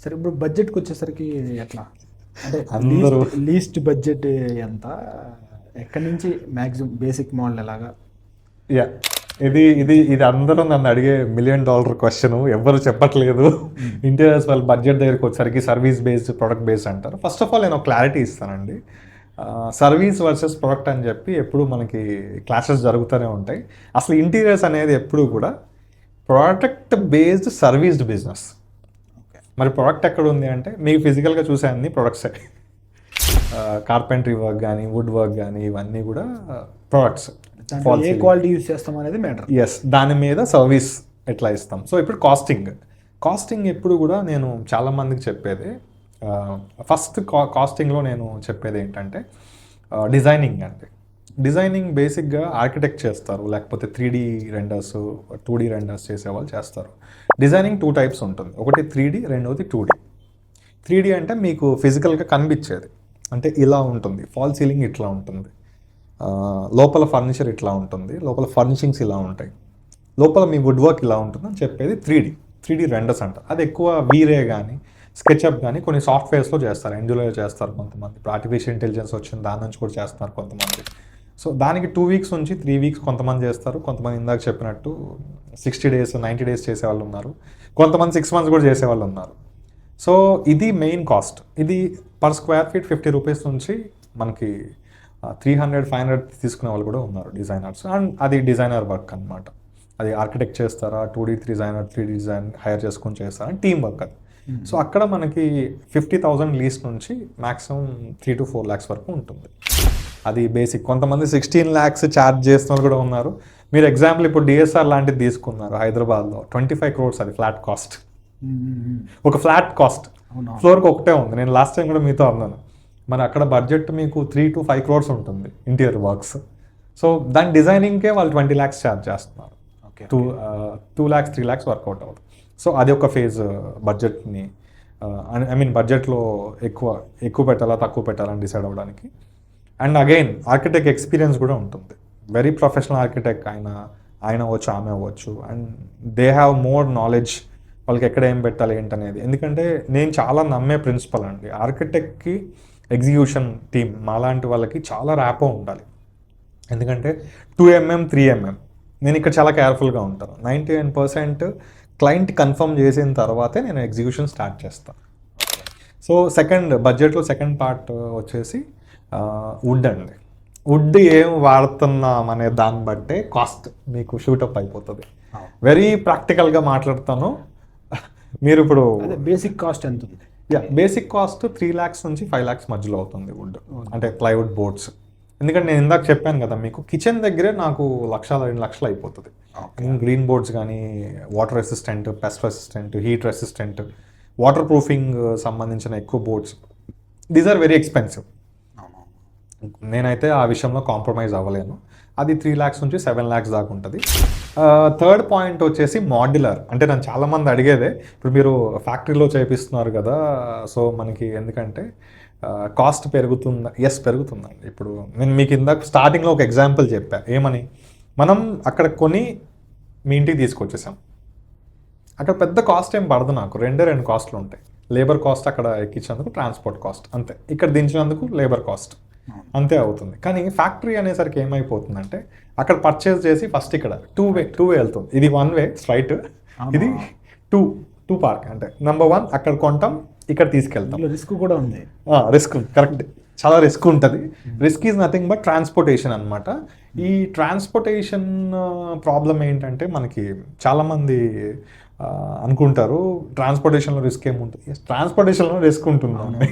సరే ఇప్పుడు బడ్జెట్కి వచ్చేసరికి ఎట్లా అంటే అందరూ లీస్ట్ బడ్జెట్ ఎంత, ఎక్కడి నుంచి మ్యాక్సిమం బేసిక్ మోడల్ ఎలాగా? యా ఇది ఇది ఇది అందరూ నన్ను అడిగే $1,000,000 క్వశ్చన్. ఎవరు చెప్పట్లేదు. ఇంటీరియర్స్ వాళ్ళ బడ్జెట్ దగ్గరికి వచ్చేసరికి సర్వీస్ బేస్డ్ ప్రొడక్ట్ బేస్డ్ అంటారు. ఫస్ట్ ఆఫ్ ఆల్ నేను ఒక క్లారిటీ ఇస్తానండి. సర్వీస్ వర్సెస్ ప్రొడక్ట్ అని చెప్పి ఎప్పుడు మనకి క్లాసెస్ జరుగుతూనే ఉంటాయి. అసలు ఇంటీరియర్స్ అనేది ఎప్పుడు కూడా ప్రోడక్ట్ బేస్డ్ సర్వీస్డ్ బిజినెస్. మరి ప్రోడక్ట్ ఎక్కడ ఉంది అంటే మీకు ఫిజికల్గా చూసే అన్ని ప్రొడక్ట్సే. కార్పెంటరీ వర్క్ కానీ వుడ్ వర్క్ కానీ ఇవన్నీ కూడా ప్రొడక్ట్స్. ఏ క్వాలిటీ యూస్ చేస్తాం అనేది మ్యాటర్. ఎస్, దాని మీద సర్వీస్ ఎట్లా ఇస్తాం. సో ఇప్పుడు కాస్టింగ్ ఎప్పుడు కూడా నేను చాలామందికి చెప్పేది, ఫస్ట్ కాస్టింగ్లో నేను చెప్పేది ఏంటంటే డిజైనింగ్ అండి. డిజైనింగ్ బేసిక్గా ఆర్కిటెక్ట్ చేస్తారు, లేకపోతే 3D రెండర్స్ 2D రెండర్స్ చేసేవాళ్ళు చేస్తారు. డిజైనింగ్ 2 టైప్స్ ఉంటుంది. ఒకటి 3D, రెండవది 2D. 3D అంటే మీకు ఫిజికల్గా కనిపించేది, అంటే ఇలా ఉంటుంది, ఫాల్ సీలింగ్ ఇట్లా ఉంటుంది, లోపల ఫర్నిచర్ ఇట్లా ఉంటుంది, లోపల ఫర్నిషింగ్స్ ఇలా ఉంటాయి, లోపల మీ వుడ్ వర్క్ ఇలా ఉంటుంది అని చెప్పేది 3D రెండర్స్ అంటారు. అది ఎక్కువ వీరే కానీ స్కెచ్అప్ కానీ కొన్ని సాఫ్ట్వేర్స్లో చేస్తారు, ఎండ్యూలో చేస్తారు కొంతమంది. ఇప్పుడు ఆర్టిఫిషియల్ ఇంటెలిజెన్స్ వచ్చింది, దాని నుంచి కూడా చేస్తున్నారు కొంతమంది. సో దానికి 2 వీక్స్ నుంచి 3 వీక్స్ కొంతమంది చేస్తారు. కొంతమంది ఇందాక చెప్పినట్టు 60 డేస్ 90 డేస్ చేసేవాళ్ళు ఉన్నారు, కొంతమంది 6 మంత్స్ కూడా చేసేవాళ్ళు ఉన్నారు. సో ఇది మెయిన్ కాస్ట్. ఇది పర్ స్క్వేర్ ఫీట్ 50 రూపీస్ నుంచి మనకి 300-500 తీసుకునే వాళ్ళు కూడా ఉన్నారు డిజైనర్స్. అండ్ అది డిజైనర్ వర్క్ అనమాట. అది ఆర్కిటెక్ట్ చేస్తారా, 2D designer 3D design hire చేసుకొని చేస్తారా, టీమ్ వర్క్ అది. సో అక్కడ మనకి 50,000 లీస్ట్ నుంచి మ్యాక్సిమం 3 to 4 lakhs వరకు ఉంటుంది. అది బేసిక్. కొంతమంది 16 lakhs ఛార్జ్ చేస్తున్న వాళ్ళు కూడా ఉన్నారు. మీరు ఎగ్జాంపుల్ ఇప్పుడు DSR లాంటిది తీసుకున్నారు హైదరాబాద్లో, 25 crores అది ఫ్లాట్ కాస్ట్. ఒక ఫ్లాట్ కాస్ట్ ఫ్లోర్కి ఒకటే ఉంది. నేను లాస్ట్ టైం కూడా మీతో అన్నాను, మరి అక్కడ బడ్జెట్ మీకు 3 to 5 crores ఉంటుంది ఇంటీరియర్ వర్క్స్. సో దాని డిజైనింగ్కే వాళ్ళు 20 lakhs ఛార్జ్ చేస్తున్నారు. 2 lakhs 3 lakhs వర్కౌట్ అవుతుంది. సో అది ఒక ఫేజ్ బడ్జెట్ని, బడ్జెట్లో ఎక్కువ పెట్టాలా తక్కువ పెట్టాలని డిసైడ్ అవ్వడానికి. అండ్ అగైన్ ఆర్కిటెక్ట్ ఎక్స్పీరియన్స్ కూడా ఉంటుంది. వెరీ ప్రొఫెషనల్ ఆర్కిటెక్ట్ ఆయన అవ్వచ్చు, ఆమె అవ్వచ్చు. And they have more knowledge, వాళ్ళకి ఎక్కడ ఏం పెట్టాలి ఏంటనేది. ఎందుకంటే నేను చాలా నమ్మే ప్రిన్సిపల్ అండి, ఆర్కిటెక్ట్కి ఎగ్జిక్యూషన్ టీమ్ మాలాంటి వాళ్ళకి చాలా ర్యాపో ఉండాలి. ఎందుకంటే 2mm 3mm నేను ఇక్కడ చాలా కేర్ఫుల్గా ఉంటాను. 99% క్లయింట్ కన్ఫర్మ్ చేసిన తర్వాతే నేను ఎగ్జిక్యూషన్ స్టార్ట్ చేస్తాను. సో బడ్జెట్లో సెకండ్ పార్ట్ వచ్చేసి వుడ్ అండి. వుడ్ ఏం వాడుతున్నాం అనే దాన్ని బట్టే కాస్ట్ మీకు షూటప్ అయిపోతుంది. వెరీ ప్రాక్టికల్గా మాట్లాడతాను. మీరు ఇప్పుడు బేసిక్ కాస్ట్ ఎంత ఉంది? బేసిక్ కాస్ట్ 3 lakhs నుంచి 5 lakhs మధ్యలో అవుతుంది వుడ్, అంటే ప్లైవుడ్ బోర్డ్స్. ఎందుకంటే నేను ఇందాక చెప్పాను కదా మీకు, కిచెన్ దగ్గరే నాకు 1-2 లక్షలు అయిపోతుంది. గ్రీన్ బోర్డ్స్ కానీ, water resistant, pest resistant, heat resistant, water proofing సంబంధించిన ఎక్కువ boards, these are very expensive. నేనైతే ఆ విషయంలో కాంప్రమైజ్ అవ్వలేను. అది 3 lakhs నుంచి 7 lakhs దాకా ఉంటుంది. థర్డ్ పాయింట్ వచ్చేసి మాడ్యులర్. అంటే నన్ను చాలామంది అడిగేదే, ఇప్పుడు మీరు ఫ్యాక్టరీలో చేపిస్తున్నారు కదా, సో మనకి ఎందుకంటే కాస్ట్ పెరుగుతుందా? పెరుగుతుందండి. ఇప్పుడు నేను మీకు ఇందాక స్టార్టింగ్లో ఒక ఎగ్జాంపుల్ చెప్పా, ఏమని, మనం అక్కడ కొని మీ ఇంటికి తీసుకొచ్చేసాం. అక్కడ పెద్ద కాస్ట్ ఏం పడదు నాకు, 2 కాస్ట్లు ఉంటాయి. లేబర్ కాస్ట్ అక్కడ ఎక్కించేందుకు, ట్రాన్స్పోర్ట్ కాస్ట్ అంతే, ఇక్కడ దించినందుకు లేబర్ కాస్ట్ అంతే అవుతుంది. కానీ ఫ్యాక్టరీ అనేసరికి ఏమైపోతుందంటే అక్కడ పర్చేస్ చేసి ఫస్ట్ ఇక్కడ టూ వే వెళ్తుంది. ఇది 1 way స్ట్రైట్, ఇది టూ పార్క్. అంటే నెంబర్ 1 అక్కడ కొంటాం, ఇక్కడ తీసుకెళ్తాం. రిస్క్ కూడా ఉంది. రిస్క్ కరెక్ట్, చాలా రిస్క్ ఉంటుంది. Risk is nothing but transportation అనమాట. ఈ ట్రాన్స్పోర్టేషన్ ప్రాబ్లం ఏంటంటే మనకి చాలామంది అనుకుంటారు ట్రాన్స్పోర్టేషన్లో రిస్క్ ఏముంటుంది. ట్రాన్స్పోర్టేషన్లో రిస్క్ ఉంటుంది.